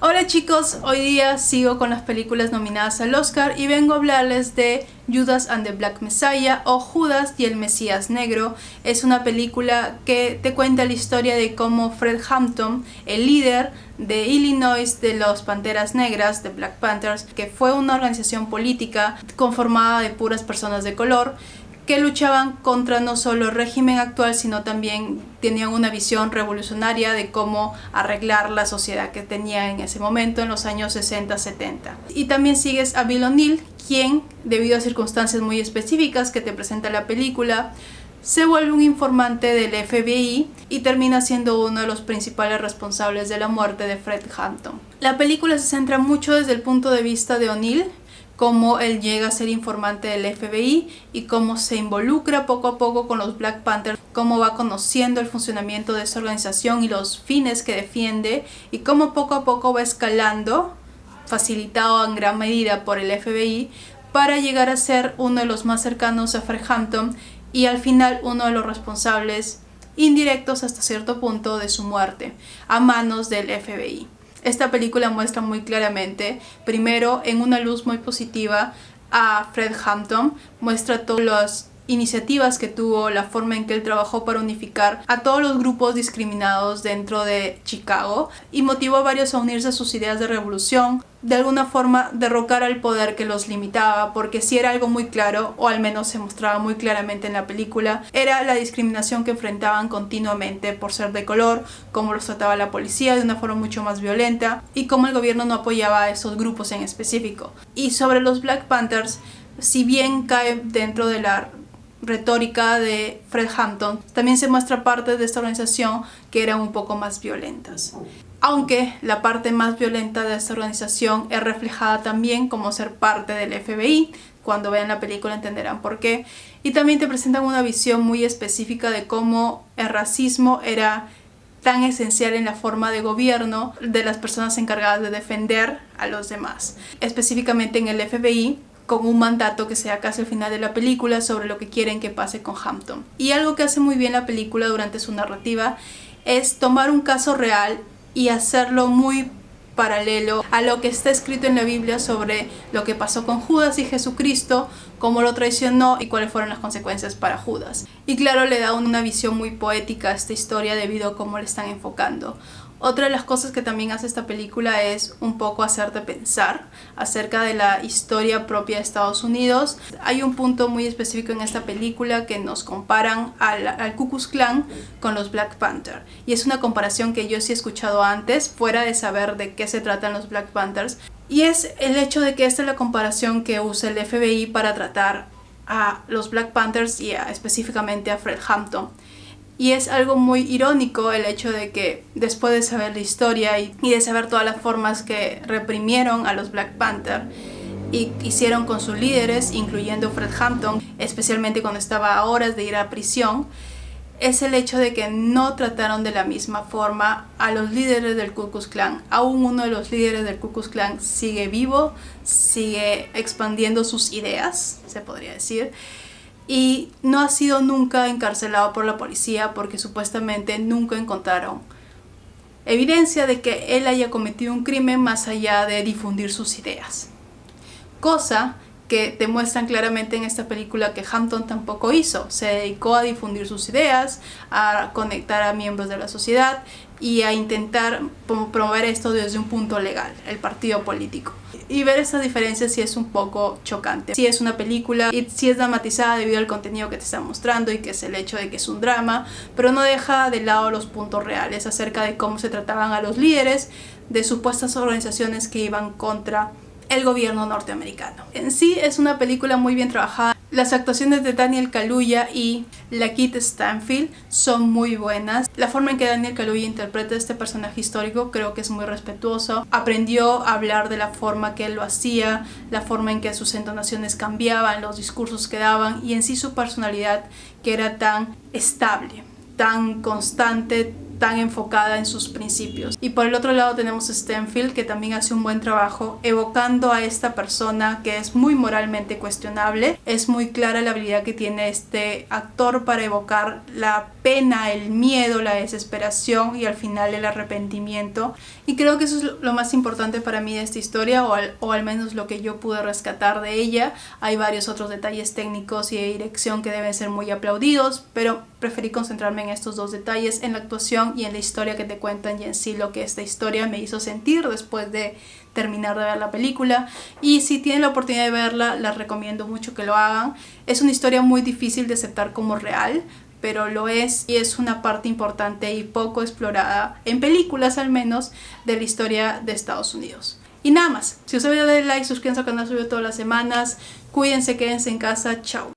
Hola chicos, hoy día sigo con las películas nominadas al Oscar y vengo a hablarles de Judas and the Black Messiah o Judas y el Mesías Negro. Es una película que te cuenta la historia de cómo Fred Hampton, el líder de Illinois de los Panteras Negras, de Black Panthers, que fue una organización política conformada de puras personas de color, que luchaban contra no solo el régimen actual, sino también tenían una visión revolucionaria de cómo arreglar la sociedad que tenía en ese momento, en los años 60-70. Y también sigues a Bill O'Neill, quien, debido a circunstancias muy específicas que te presenta la película, se vuelve un informante del FBI y termina siendo uno de los principales responsables de la muerte de Fred Hampton. La película se centra mucho desde el punto de vista de O'Neill, cómo él llega a ser informante del FBI y cómo se involucra poco a poco con los Black Panthers, cómo va conociendo el funcionamiento de esa organización y los fines que defiende, y cómo poco a poco va escalando, facilitado en gran medida por el FBI, para llegar a ser uno de los más cercanos a Fred Hampton y al final uno de los responsables indirectos hasta cierto punto de su muerte a manos del FBI. Esta película muestra muy claramente, primero, en una luz muy positiva, a Fred Hampton, muestra todas las iniciativas que tuvo, la forma en que él trabajó para unificar a todos los grupos discriminados dentro de Chicago y motivó a varios a unirse a sus ideas de revolución, de alguna forma derrocar al poder que los limitaba, porque si era algo muy claro, o al menos se mostraba muy claramente en la película, era la discriminación que enfrentaban continuamente por ser de color, cómo los trataba la policía de una forma mucho más violenta y cómo el gobierno no apoyaba a esos grupos en específico. Y sobre los Black Panthers, si bien cae dentro de la retórica de Fred Hampton, también se muestra parte de esta organización que eran un poco más violentas. Aunque la parte más violenta de esta organización es reflejada también como ser parte del FBI. Cuando vean la película entenderán por qué. Y también te presentan una visión muy específica de cómo el racismo era tan esencial en la forma de gobierno de las personas encargadas de defender a los demás. Específicamente en el FBI, con un mandato que se da casi al final de la película sobre lo que quieren que pase con Hampton. Y algo que hace muy bien la película durante su narrativa es tomar un caso real y hacerlo muy paralelo a lo que está escrito en la Biblia sobre lo que pasó con Judas y Jesucristo, cómo lo traicionó y cuáles fueron las consecuencias para Judas. Y claro, le da una visión muy poética a esta historia debido a cómo le están enfocando. Otra de las cosas que también hace esta película es un poco hacerte pensar acerca de la historia propia de Estados Unidos. Hay un punto muy específico en esta película que nos comparan al Ku Klux Klan con los Black Panthers. Y es una comparación que yo sí he escuchado antes, fuera de saber de qué se tratan los Black Panthers. Y es el hecho de que esta es la comparación que usa el FBI para tratar a los Black Panthers y específicamente a Fred Hampton. Y es algo muy irónico el hecho de que después de saber la historia y de saber todas las formas que reprimieron a los Black Panther y hicieron con sus líderes, incluyendo Fred Hampton, especialmente cuando estaba a horas de ir a prisión, es el hecho de que no trataron de la misma forma a los líderes del Ku Klux Klan. Aún uno de los líderes del Ku Klux Klan sigue vivo, sigue expandiendo sus ideas, se podría decir, y no ha sido nunca encarcelado por la policía porque supuestamente nunca encontraron evidencia de que él haya cometido un crimen más allá de difundir sus ideas. Cosa que te muestran claramente en esta película que Hampton tampoco hizo. Se dedicó a difundir sus ideas, a conectar a miembros de la sociedad y a intentar promover esto desde un punto legal, el partido político. Y ver estas diferencias sí es un poco chocante. Sí es una película y sí es dramatizada debido al contenido que te está mostrando y que es el hecho de que es un drama, pero no deja de lado los puntos reales acerca de cómo se trataban a los líderes de supuestas organizaciones que iban contra el gobierno norteamericano. En sí es una película muy bien trabajada. Las actuaciones de Daniel Kaluuya y Lakeith Stanfield son muy buenas. La forma en que Daniel Kaluuya interpreta a este personaje histórico creo que es muy respetuoso. Aprendió a hablar de la forma que él lo hacía, la forma en que sus entonaciones cambiaban, los discursos que daban y en sí su personalidad que era tan estable, tan constante, tan enfocada en sus principios. Y por el otro lado tenemos a Stanfield, que también hace un buen trabajo evocando a esta persona que es muy moralmente cuestionable. Es muy clara la habilidad que tiene este actor para evocar la pena, el miedo, la desesperación y al final el arrepentimiento. Y creo que eso es lo más importante para mí de esta historia, o al menos lo que yo pude rescatar de ella. Hay varios otros detalles técnicos y de dirección que deben ser muy aplaudidos, pero preferí concentrarme en estos dos detalles, en la actuación y en la historia que te cuentan, y en sí lo que esta historia me hizo sentir después de terminar de ver la película. Y si tienen la oportunidad de verla, les recomiendo mucho que lo hagan. Es una historia muy difícil de aceptar como real, pero lo es, y es una parte importante y poco explorada, en películas al menos, de la historia de Estados Unidos. Y nada más, si os ha gustado, denle like, suscríbanse al canal, subo todas las semanas. Cuídense, quédense en casa, chao.